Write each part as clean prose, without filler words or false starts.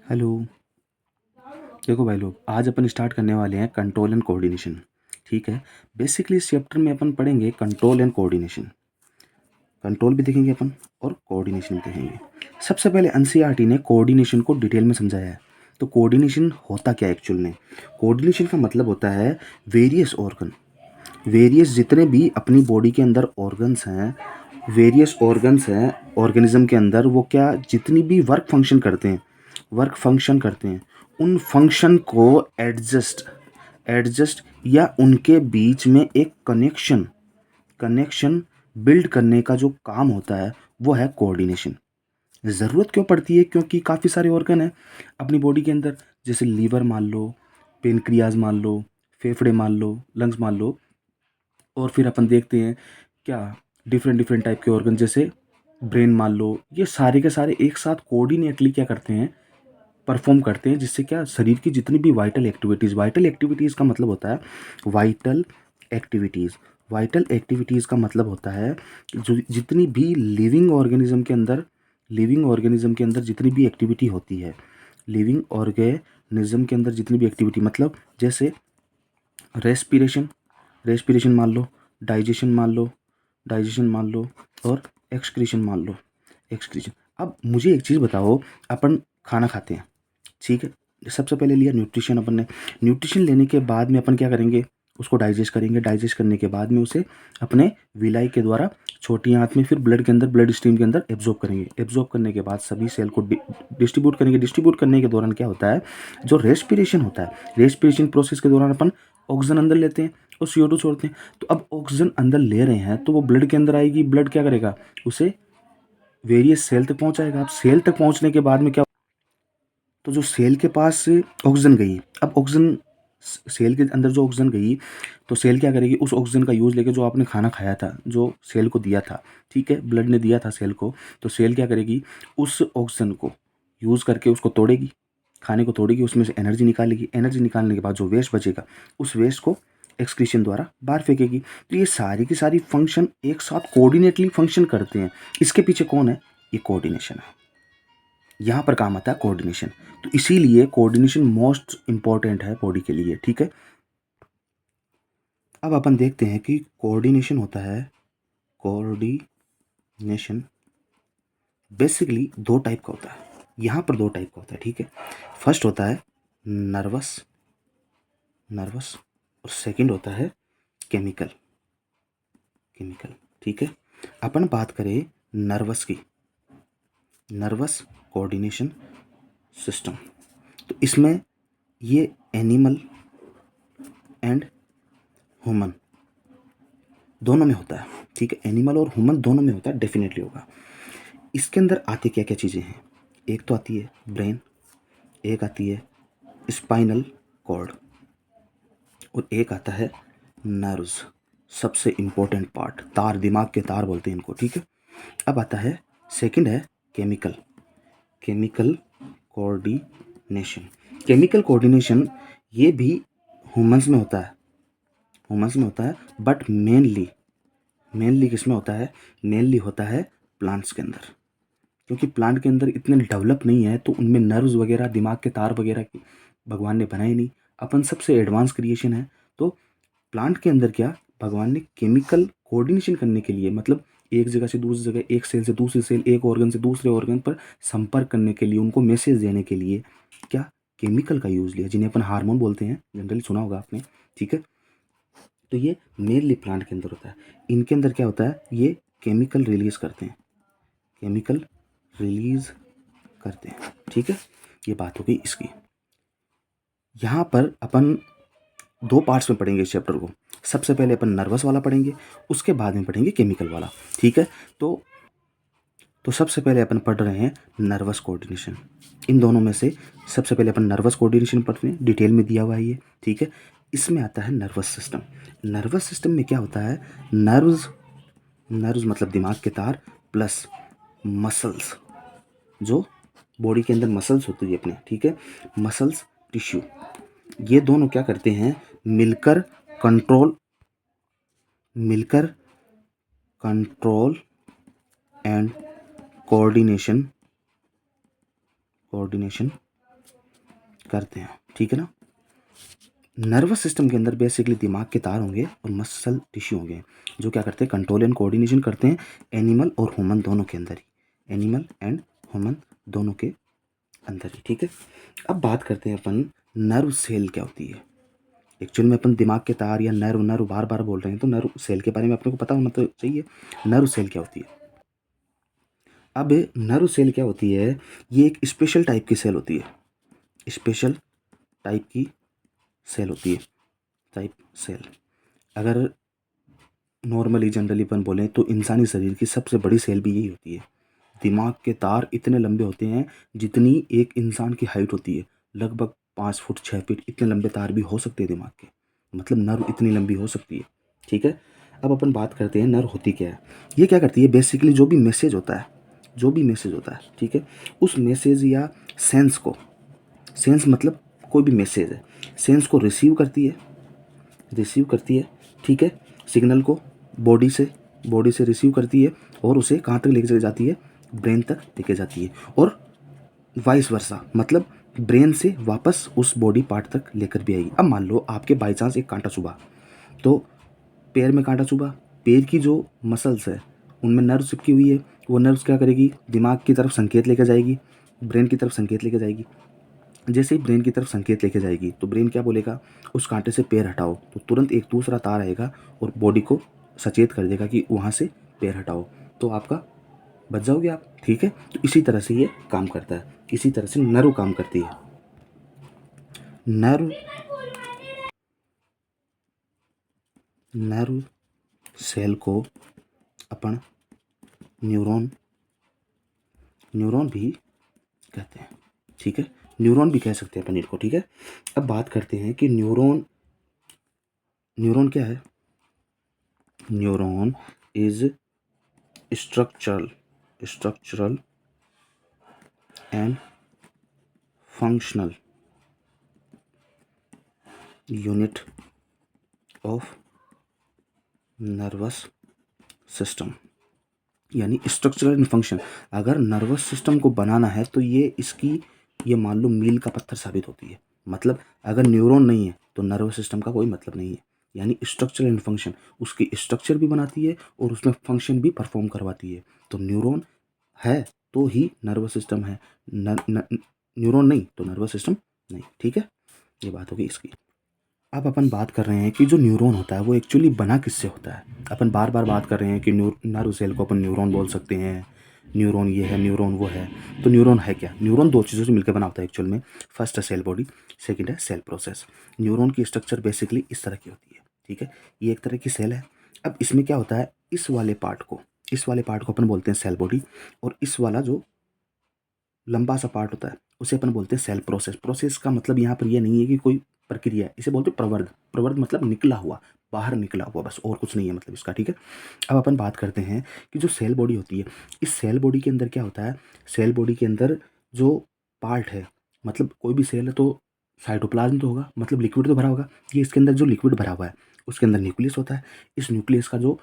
Hello. देखो भाई लोग, आज अपन स्टार्ट करने वाले हैं कंट्रोल एंड कोऑर्डिनेशन। ठीक है। बेसिकली इस चैप्टर में अपन पढ़ेंगे कंट्रोल एंड कोऑर्डिनेशन। कंट्रोल भी देखेंगे अपन और कोऑर्डिनेशन भी देखेंगे। सबसे पहले एनसीईआरटी ने कोऑर्डिनेशन को डिटेल में समझाया है। तो कोऑर्डिनेशन होता क्या है एक्चुअल में? कोऑर्डिनेशन का मतलब होता है वेरियस ऑर्गन, वेरियस जितने भी अपनी बॉडी के अंदर ऑर्गन्स हैं, वेरियस ऑर्गन्स हैं ऑर्गेनिज्म के अंदर, वो क्या जितनी भी वर्क फंक्शन करते हैं उन फंक्शन को एडजस्ट एडजस्ट या उनके बीच में एक कनेक्शन कनेक्शन बिल्ड करने का जो काम होता है वो है कोऑर्डिनेशन। ज़रूरत क्यों पड़ती है? क्योंकि काफ़ी सारे ऑर्गन हैं अपनी बॉडी के अंदर, जैसे लीवर मान लो, पेनक्रियाज मान लो, फेफड़े मान लो, लंग्स मान लो। और फिर अपन देखते हैं क्या डिफरेंट डिफरेंट टाइप के ऑर्गन, जैसे ब्रेन मान लो। ये सारे के सारे एक साथ कोऑर्डिनेटली क्या करते हैं, परफॉर्म करते हैं, जिससे क्या शरीर की जितनी भी वाइटल एक्टिविटीज़ का मतलब होता है वाइटल एक्टिविटीज़ वाइटल एक्टिविटीज़ का मतलब होता है कि जो जितनी भी लिविंग ऑर्गेनिज्म के अंदर जितनी भी एक्टिविटी होती है, लिविंग ऑर्गेनिज्म के अंदर जितनी भी एक्टिविटी, मतलब जैसे रेस्पिरेशन रेस्पिरेशन मान लो, डाइजेशन मान लो डाइजेशन मान लो और एक्सक्रीशन। अब मुझे एक चीज़ बताओ, अपन खाना खाते हैं, ठीक है। सबसे पहले लिया न्यूट्रिशन अपन ने। न्यूट्रिशन लेने के बाद में अपन क्या करेंगे, उसको डाइजेस्ट करेंगे। डाइजेस्ट करने के बाद में उसे अपने विलाई के द्वारा छोटी आंत में, फिर ब्लड के अंदर, ब्लड स्ट्रीम के अंदर एब्जॉर्ब करेंगे। एब्जॉर्ब करने के बाद सभी सेल को डिस्ट्रीब्यूट करेंगे। डिस्ट्रीब्यूट करने के दौरान क्या होता है, जो रेस्पिरेशन होता है, रेस्पिरेशन प्रोसेस के दौरान अपन ऑक्सीजन अंदर लेते हैं और CO2 छोड़ते हैं। तो अब ऑक्सीजन अंदर ले रहे हैं तो वो ब्लड के अंदर आएगी। ब्लड क्या करेगा, उसे वेरियस सेल तक पहुंचाएगा। अब सेल तक पहुंचने के बाद में क्या, तो जो सेल के पास ऑक्सीजन गई, अब ऑक्सीजन सेल के अंदर जो ऑक्सीजन गई, तो सेल क्या करेगी, उस ऑक्सीजन का यूज़ लेके, जो आपने खाना खाया था, जो सेल को दिया था, ठीक है, ब्लड ने दिया था सेल को, तो सेल क्या करेगी, उस ऑक्सीजन को यूज़ करके उसको तोड़ेगी, खाने को तोड़ेगी, उसमें से एनर्जी निकालेगी। एनर्जी निकालने के बाद जो वेस्ट बचेगा, उस वेस्ट को एक्सक्रीशन द्वारा बाहर फेंकेगी। तो ये सारी की सारी फंक्शन एक साथ कोऑर्डिनेटली फंक्शन करते हैं। इसके पीछे कौन है? ये कोऑर्डिनेशन है। यहाँ पर काम आता है कोऑर्डिनेशन। तो इसीलिए कोऑर्डिनेशन मोस्ट इंपॉर्टेंट है बॉडी के लिए, ठीक है। अब अपन देखते हैं कि कोऑर्डिनेशन होता है, कोऑर्डिनेशन बेसिकली दो टाइप का होता है। यहाँ पर दो टाइप का होता है, ठीक है। फर्स्ट होता है नर्वस नर्वस और सेकंड होता है केमिकल केमिकल, ठीक है। अपन बात करें नर्वस की, नर्वस कोऑर्डिनेशन सिस्टम। तो इसमें ये एनिमल एंड ह्यूमन दोनों में होता है, ठीक है। एनिमल और ह्यूमन दोनों में होता है, डेफिनेटली होगा। इसके अंदर आती क्या क्या चीज़ें हैं? एक तो आती है ब्रेन, एक आती है स्पाइनल कॉर्ड और एक आता है नर्व्स। सबसे इम्पोर्टेंट पार्ट, तार, दिमाग के तार बोलते हैं इनको, ठीक है। अब आता है सेकंड है chemical chemical coordination. Chemical coordination ये भी ह्यूमंस में होता है, बट मेनली किस में होता है? मेनली होता है प्लांट्स के अंदर। क्योंकि प्लांट के अंदर इतने डेवलप नहीं है, तो उनमें नर्व्स वगैरह, दिमाग के तार वगैरह की भगवान ने बनाए नहीं। अपन सबसे एडवांस क्रिएशन है। तो प्लांट के अंदर क्या, भगवान ने केमिकल कोऑर्डिनेशन करने के लिए, मतलब एक जगह से दूसरी जगह, एक सेल से दूसरी सेल, एक ऑर्गन से दूसरे ऑर्गन पर संपर्क करने के लिए, उनको मैसेज देने के लिए क्या, केमिकल का यूज़ लिया, जिन्हें अपन हार्मोन बोलते हैं, जनरली सुना होगा आपने, ठीक है। तो ये मेनली प्लांट के अंदर होता है। इनके अंदर क्या होता है, ये केमिकल रिलीज करते हैं, केमिकल रिलीज करते हैं, ठीक है। ये बात हो गई इसकी। यहाँ पर अपन दो पार्ट्स में पढ़ेंगे इस चैप्टर को। सबसे पहले अपन नर्वस वाला पढ़ेंगे, उसके बाद में पढ़ेंगे केमिकल वाला, ठीक है। तो सबसे पहले अपन पढ़ रहे हैं नर्वस कोऑर्डिनेशन। इन दोनों में से सबसे पहले अपन नर्वस कोऑर्डिनेशन पढ़ रहे हैं, डिटेल में दिया हुआ है ये, ठीक है। इसमें आता है नर्वस सिस्टम। नर्वस सिस्टम में क्या होता है, नर्व्स मतलब दिमाग के तार, प्लस मसल्स, जो बॉडी के अंदर मसल्स होती है अपने, ठीक है, मसल्स, टिश्यू, ये दोनों क्या करते हैं, मिलकर कंट्रोल मिलकर कंट्रोल एंड कोऑर्डिनेशन कोऑर्डिनेशन करते हैं, ठीक है ना। नर्वस सिस्टम के अंदर बेसिकली दिमाग के तार होंगे और मसल टिश्यू होंगे, जो क्या करते हैं, कंट्रोल एंड कोऑर्डिनेशन करते हैं एनिमल और ह्यूमन दोनों के अंदर ही, एनिमल एंड ह्यूमन दोनों के अंदर ही, ठीक है। अब बात करते हैं अपन नर्व सेल क्या होती है। एक्चुअल में अपन दिमाग के तार या नर्व नर्व बार बार बोल रहे हैं, तो नर्व सेल के बारे में अपने को पता होना तो चाहिए, नर्व सेल क्या होती है। अब नर्व सेल क्या होती है, ये एक स्पेशल टाइप की सेल होती है, स्पेशल टाइप की सेल होती है, टाइप सेल। अगर नॉर्मली जनरली अपन बोलें तो इंसानी शरीर की सबसे बड़ी सेल भी यही होती है। दिमाग के तार इतने लंबे होते हैं जितनी एक इंसान की हाइट होती है, लगभग 5 फुट 6 फीट इतने लंबे तार भी हो सकते हैं दिमाग के, मतलब नर्व इतनी लंबी हो सकती है, ठीक है। अब अपन बात करते हैं नर्व होती क्या है। ये क्या करती है, बेसिकली जो भी मैसेज होता है, जो भी मैसेज होता है, ठीक है, उस मैसेज या सेंस को, सेंस मतलब कोई भी मैसेज है, सेंस को रिसीव करती है, रिसीव करती है, ठीक है, सिग्नल को बॉडी से रिसीव करती है और उसे कहाँ तक लेके जाती है, ब्रेन तक लेके जाती है, और वाइस वर्सा, मतलब ब्रेन से वापस उस बॉडी पार्ट तक लेकर भी आएगी। अब मान लो आपके बाई चांस एक कांटा चुभा, तो पैर में कांटा चुभा, पैर की जो मसल्स है उनमें नर्व चिपकी हुई है, वो नर्व्स क्या करेगी, दिमाग की तरफ संकेत लेकर जाएगी, ब्रेन की तरफ संकेत लेकर जाएगी। जैसे ही ब्रेन की तरफ संकेत लेके जाएगी तो ब्रेन क्या बोलेगा, उस कांटे से पैर हटाओ, तो तुरंत एक दूसरा तार आएगा और बॉडी को सचेत कर देगा कि वहाँ से पैर हटाओ, तो आपका बच जाओगे आप, ठीक है। तो इसी तरह से ये काम करता है, इसी तरह से नर्व काम करती है। नर्व नर्व सेल को अपन न्यूरॉन न्यूरॉन भी कहते हैं, ठीक है, न्यूरॉन भी कह सकते हैं अपन इनको, ठीक है। अब बात करते हैं कि न्यूरॉन न्यूरॉन क्या है। Neuron is structural and functional unit of nervous system, यानी स्ट्रक्चरल एंड फंक्शन। अगर नर्वस सिस्टम को बनाना है तो ये मान लो मील का पत्थर साबित होती है। मतलब अगर न्यूरॉन नहीं है तो नर्वस सिस्टम का कोई मतलब नहीं है, यानी स्ट्रक्चर एंड फंक्शन, उसकी स्ट्रक्चर भी बनाती है और उसमें फंक्शन भी परफॉर्म करवाती है। तो न्यूरॉन है तो ही नर्वस सिस्टम है, न्यूरॉन नहीं तो नर्वस सिस्टम नहीं, ठीक है, ये बात होगी इसकी। अब अपन बात कर रहे हैं कि जो न्यूरॉन होता है वो एक्चुअली बना किससे होता है। अपन बार बार बात कर रहे हैं कि नर्व सेल को अपन न्यूरॉन बोल सकते हैं, न्यूरॉन ये है, न्यूरॉन वो है। तो न्यूरॉन है क्या, न्यूरॉन दो चीज़ों से मिलकर बना होता है एक्चुअल में। फर्स्ट है सेल बॉडी, सेकंड है सेल प्रोसेस। न्यूरॉन की स्ट्रक्चर बेसिकली इस तरह की होती है, ठीक है, ये एक तरह की सेल है। अब इसमें क्या होता है, इस वाले पार्ट को अपन बोलते हैं सेल बॉडी, और इस वाला जो लंबा सा पार्ट होता है उसे अपन बोलते हैं सेल प्रोसेस। प्रोसेस का मतलब यहाँ पर ये नहीं है कि कोई प्रक्रिया है, इसे बोलते हैं प्रवर्ध। प्रवर्ध मतलब निकला हुआ, बाहर निकला हुआ, बस और कुछ नहीं है मतलब इसका, ठीक है। अब अपन बात करते हैं कि जो सेल बॉडी होती है, इस सेल बॉडी के अंदर क्या होता है, सेल बॉडी के अंदर जो पार्ट है, मतलब कोई भी सेल है तो साइटोप्लाज्म तो होगा, मतलब लिक्विड तो भरा होगा। ये इसके अंदर जो लिक्विड भरा हुआ है उसके अंदर न्यूक्लियस होता है। इस न्यूक्लियस का जो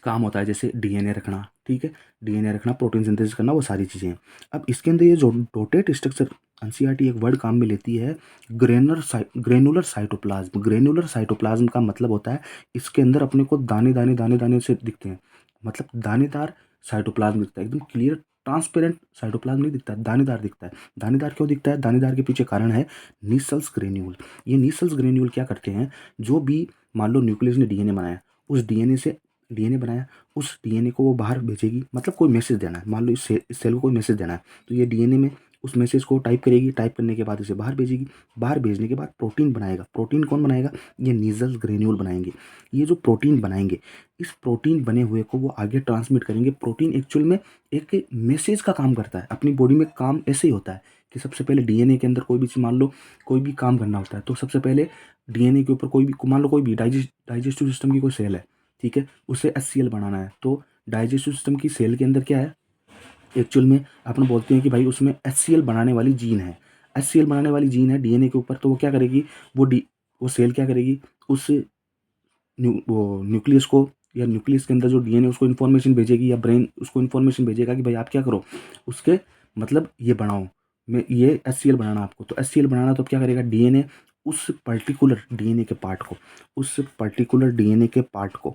काम होता है, जैसे डीएनए रखना, ठीक है, डीएनए रखना, प्रोटीन सिंथेसिस करना, वो सारी चीज़ें हैं। अब इसके अंदर ये जो डोटेट स्ट्रक्चर, एनसीईआरटी एक वर्ड काम में लेती है, ग्रेनुलर साइटोप्लाज्म। ग्रेनुलर साइटोप्लाज्म का मतलब होता है इसके अंदर अपने को दाने दाने दाने दाने से दिखते हैं, मतलब दानेदार साइटोप्लाज्म दिखता है, एकदम क्लियर ट्रांसपेरेंट साइटोप्लाज्म नहीं दिखता है, दानेदार दिखता है। दानेदार क्यों दिखता है, दानेदार के पीछे कारण है नीसल्स ग्रेन्यूल। ये नीसल्स ग्रेन्यूल क्या करते हैं, जो भी मान लो न्यूक्लियस ने डीएनए बनाया, उस डीएनए बनाया, उस डीएनए को वो बाहर भेजेगी, मतलब कोई मैसेज देना है, मान लो इस सेल को कोई मैसेज देना है, तो ये डीएनए में उस मैसेज को टाइप करेगी, टाइप करने के बाद इसे बाहर भेजेगी, बाहर भेजने के बाद प्रोटीन बनाएगा। प्रोटीन कौन बनाएगा, ये नीजल्स ग्रेन्यूल बनाएंगे। ये जो प्रोटीन बनाएंगे, इस प्रोटीन बने हुए को वो आगे ट्रांसमिट करेंगे। प्रोटीन एक्चुअल में एक मैसेज का काम करता है, अपनी बॉडी में काम ऐसे ही होता है कि सबसे पहले डीएनए के अंदर कोई भी चीज़, मान लो कोई भी काम करना होता है तो सबसे पहले डीएनए के ऊपर कोई भी, मान लो कोई भी डाइजेस्टिव सिस्टम की कोई सेल है, ठीक है, उसे एचसीएल बनाना है, तो डाइजेस्टिव सिस्टम की सेल के अंदर क्या है, एक्चुअल में अपन बोलते हैं कि भाई उसमें एचसीएल बनाने वाली जीन है, एचसीएल बनाने वाली जीन है डीएनए के ऊपर। तो वो क्या करेगी, वो सेल क्या करेगी, उस वो न्यूक्लियस को, या न्यूक्लियस के अंदर जो डीएनए उसको इन्फॉर्मेशन भेजेगी, या ब्रेन उसको इन्फॉर्मेशन भेजेगा कि भाई आप क्या करो, उसके मतलब ये बनाओ, में ये HCl बनाना आपको, तो HCl बनाना तो क्या करेगा, डीएनए उस पर्टिकुलर डीएनए के पार्ट को, उस पर्टिकुलर डीएनए के पार्ट को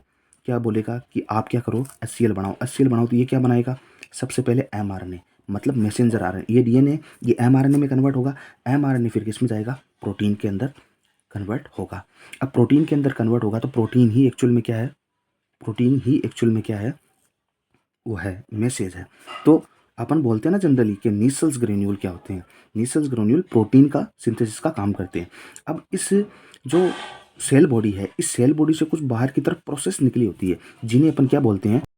क्या बोलेगा कि आप क्या करो, HCl बनाओ। HCl बनाओ तो ये क्या बनाएगा, सबसे पहले mRNA, मतलब मैसेंजर आरएनए। ये डीएनए ये mRNA में कन्वर्ट होगा, mRNA फिर किस में जाएगा, प्रोटीन के अंदर कन्वर्ट होगा। अब प्रोटीन के अंदर कन्वर्ट होगा तो प्रोटीन ही एक्चुअल में क्या है, प्रोटीन ही एक्चुअल में क्या है, वो है मैसेज है। तो अपन बोलते हैं ना जनरली कि नीसल्स ग्रेन्यूल क्या होते हैं, नीसल्स ग्रेन्यूल प्रोटीन का सिंथेसिस का काम करते हैं। अब इस जो सेल बॉडी है, इस सेल बॉडी से कुछ बाहर की तरफ प्रोसेस निकली होती है जिन्हें अपन क्या बोलते हैं,